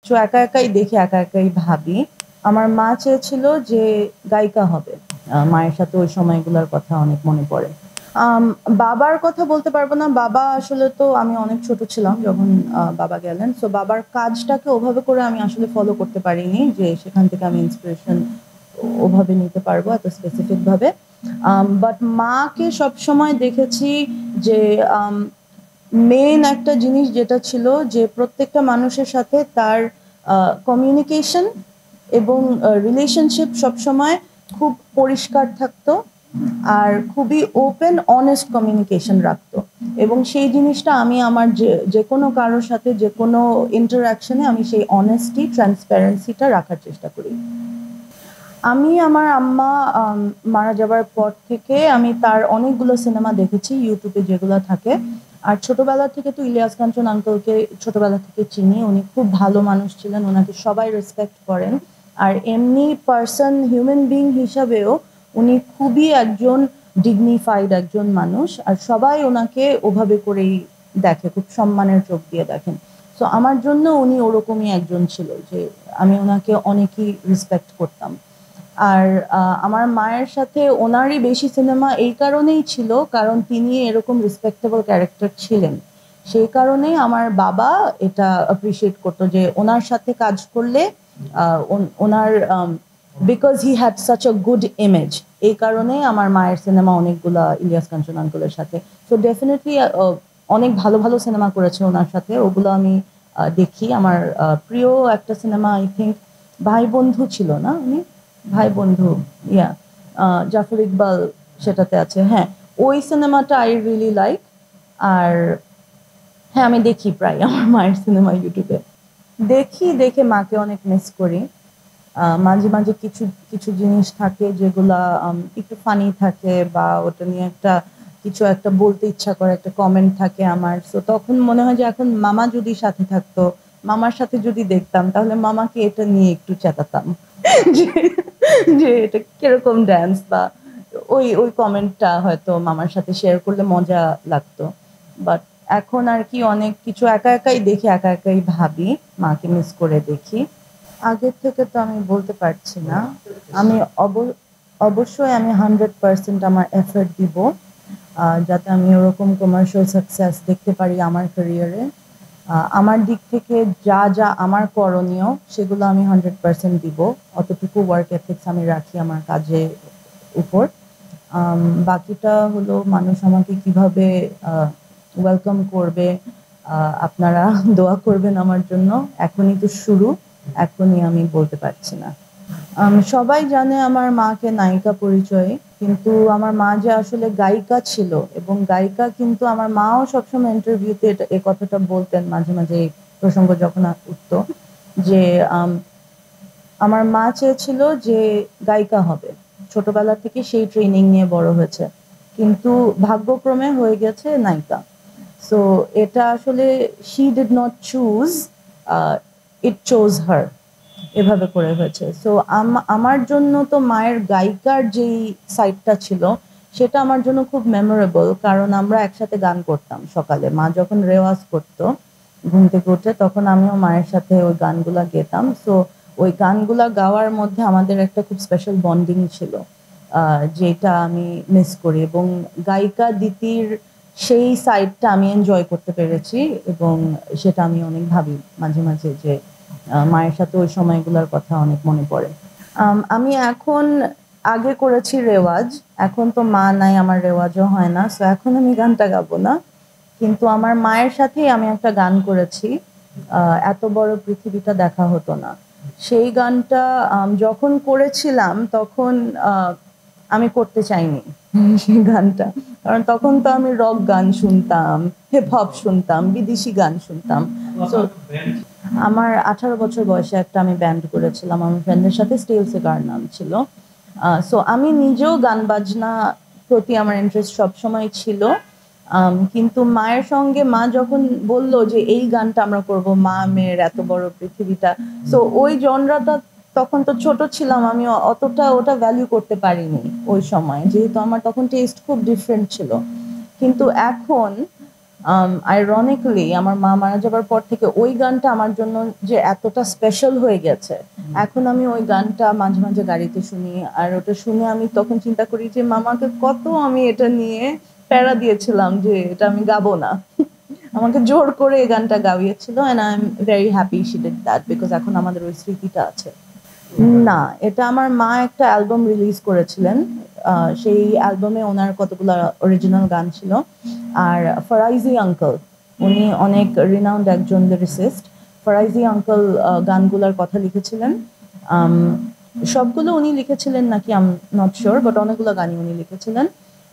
কিছু একা একাই দেখি, একা একাই ভাবি। আমার মা চেয়েছিল যে গায়িকা হবে। মায়ের সাথে ওই সময়গুলোর কথা অনেক মনে পড়ে। আম বাবার কথা বলতে পারব না। বাবা আসলে তো আমি অনেক ছোট ছিলাম যখন বাবা গেলেন। সো বাবার কাজটাকে ওভাবে করে আমি আসলে ফলো করতে পারিনি যে সেখান থেকে আমি ইন্সপিরেশন ওভাবে নিতে পারবো এত স্পেসিফিক ভাবে। বাট মাকে সবসময় দেখেছি যে মেইন একটা জিনিস যেটা ছিল যে প্রত্যেকটা মানুষের সাথে তার কমিউনিকেশন এবং রিলেশনশিপ সবসময় খুব পরিষ্কার থাকতো আর খুবই ওপেন অনেস্ট কমিউনিকেশন রাখতো এবং সেই জিনিসটা আমি আমার যে কোনো কারোর সাথে যে কোনো ইন্টারাকশনে আমি সেই অনেস্টি ট্রান্সপারেন্সিটা রাখার চেষ্টা করি। আমি আমার আম্মা মারা যাবার পর থেকে আমি তার অনেকগুলো সিনেমা দেখেছি ইউটিউবে যেগুলো থাকে। আর ছোটবেলা থেকে তো ইলিয়াস কাঞ্চন আঙ্কেলকে ছোটবেলা থেকে চিনি। উনি খুব ভালো মানুষ ছিলেন, ওনাকে সবাই রেসপেক্ট করেন। আর এমনি পার্সন হিউম্যান বিং হিসাবেও উনি খুবই একজন ডিগনিফাইড একজন মানুষ আর সবাই ওনাকে ওভাবে করেই দেখে, খুব সম্মানের চোখ দিয়ে দেখেন। সো আমার জন্য উনি ওরকমই একজন ছিল যে আমি ওনাকে অনেকই রেসপেক্ট করতাম। আর আমার মায়ের সাথে ওনারই বেশি সিনেমা এই কারণেই ছিল কারণ তিনি এরকম রেসপেক্টেবল ক্যারেক্টার ছিলেন। সেই কারণেই আমার বাবা এটা অ্যাপ্রিসিয়েট করতো যে ওনার সাথে কাজ করলে ওনার because he had such a good image, এই কারণেই আমার মায়ের সিনেমা অনেকগুলা ইলিয়াস কাঞ্চন আঙ্কেলের সাথে। সো ডেফিনেটলি অনেক ভালো ভালো সিনেমা করেছে ওনার সাথে, ওগুলো আমি দেখি। আমার প্রিয় একটা সিনেমা আই থিঙ্ক ভাই বন্ধু ছিল না উনি, ভাই বন্ধু, ইয়া জাফর ইকবাল সেটাতে আছে। হ্যাঁ, ওই সিনেমাটা আই রিয়েলি লাইক। আর হ্যাঁ, আমি দেখি প্রায় আমার মায়ের সিনেমা ইউটিউবে দেখি, দেখে মাকে অনেক মিস করি। মাঝে মাঝে কিছু কিছু জিনিস থাকে যেগুলা একটু ফানি থাকে বা ওটা নিয়ে একটা কিছু একটা বলতে ইচ্ছা করে, একটা কমেন্ট থাকে আমার। সো তখন মনে হয় যে এখন মামা যদি সাথে থাকতো, মামার সাথে যদি দেখতাম তাহলে মামাকে এটা নিয়ে একটু চেতাতাম যে যে এটা কিরকম ড্যান্স বা ওই ওই কমেন্টটা হয়তো মামার সাথে শেয়ার করলে মজা লাগতো। বাট এখন আর কি অনেক কিছু একা একাই দেখি, একা একাই ভাবি, মাকে মিস করে দেখি। আগের থেকে তো আমি বলতে পারছি না। আমি অবশ্যই আমি 100% আমার এফর্ট দিব যাতে আমি ওরকম কমার্শিয়াল সাকসেস দেখতে পারি আমার ক্যারিয়ারে। আমার দিক থেকে যা যা আমার করণীয় সেগুলো আমি 100% দিব, অতটুকু ওয়ার্ক এথিক্স আমি রাখি আমার কাজের উপর। বাকিটা হলো মানুষ আমাকে কিভাবে ওয়েলকাম করবে, আপনারা দোয়া করবেন আমার জন্য। এখনই তো শুরু, এখনই আমি বলতে পারছি না। সবাই জানে আমার মাকে নায়িকা পরিচয়ে, কিন্তু আমার মা যে আসলে গায়িকা ছিল এবং গায়িকা কিন্তু আমার মাও সবসময় ইন্টারভিউতে এ কথাটা বলতেন মাঝে মাঝে এই প্রসঙ্গ যখন উঠতো যে আমার মা চেয়েছিল যে গায়িকা হবে, ছোটবেলা থেকে সেই ট্রেনিং নিয়ে বড় হয়েছে, কিন্তু ভাগ্যক্রমে হয়ে গেছে নায়িকা। সো এটা আসলে she did not choose, it chose her, এভাবে করে হয়েছে। সো আমার জন্য তো মায়ের গায়িকার যেই সাইডটা ছিল সেটা আমার জন্য খুব মেমোরেবল, কারণ আমরা একসাথে গান করতাম সকালে, মা যখন রেওয়াজ করতো ঘুম থেকে উঠে তখন আমিও মায়ের সাথে ওই গানগুলা গেতাম। সো ওই গানগুলা গাওয়ার মধ্যে আমাদের একটা খুব স্পেশাল বন্ডিং ছিল, যেটা আমি মিস করি। এবং গায়িকা দিতির সেই সাইডটা আমি এনজয় করতে পেরেছি এবং সেটা আমি অনেক ভাবি মাঝে মাঝে যে মায়ের সাথে ওই সময়গুলোর কথা অনেক মনে পড়ে। আমি এখন আগে করেছি রেওয়াজ, এখন তো মা নাই, আমার রেওয়াজও হয় না, সো এখন আমি গানটা গাবো না। কিন্তু আমার মায়ের সাথেই আমি একটা গান করেছি, এত বড় পৃথিবীটা দেখা হতো না। সেই গানটা যখন করেছিলাম তখন আমি করতে চাইনি সেই গানটা, কারণ তখন তো আমি রক গান শুনতাম, হিপ হপ শুনতাম, বিদেশি গান শুনতাম। তো আমার 18 বছর বয়সে একটা আমি ব্যান্ড করেছিলাম আমার ফ্রেন্ডের সাথে, স্টিল সিগার নাম ছিল। সো আমি নিজেও গান বাজনা প্রতি আমার ইন্টারেস্ট সবসময় ছিল। কিন্তু মায়ের সঙ্গে মা যখন বলল যে এই গানটা আমরা করব, মা মেয়ের এত বড় পৃথিবীটা, সো ওই জনরাটা, তখন তো ছোট ছিলাম, আমি অতটা ওটা ভ্যালু করতে পারিনি ওই সময়, যেহেতু আমার তখন টেস্ট খুব ডিফারেন্ট ছিল। কিন্তু এখন আইরনিক্যালি আমার মা মারা যাবার পর থেকে ওই গানটা আমার জন্য যে এতটা স্পেশাল হয়ে গেছে, এখন আমি ওই গানটা মাঝে মাঝে গাড়িতে শুনি, আর ওটা শুনে আমি তখন চিন্তা করি যে মামাকে কত আমি এটা নিয়ে প্যারা দিয়েছিলাম যে এটা আমি গাবো না। আমাকে জোর করে এই গানটা গাইয়েছিল, and I am very happy she did that, because এখন আমাদের ওই স্মৃতিটা আছে। না, এটা আমার মা একটা অ্যালবাম রিলিজ করেছিলেন, সেই অ্যালবামে ওনার কতগুলো অরিজিনাল গান ছিল। আর ফরাইজি আঙ্কেল, উনি অনেক রিনাউন্ড একজন লিরিসিস্ট। ফরাইজি আঙ্কেল গানগুলোর কথা লিখেছিলেন। সবগুলো উনি লিখেছিলেন নাকি I am not sure, but অনেকগুলো গানই উনি লিখেছিলেন।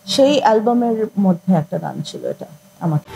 সেই অ্যালবামের মধ্যে একটা গান ছিল এটা আমাকে।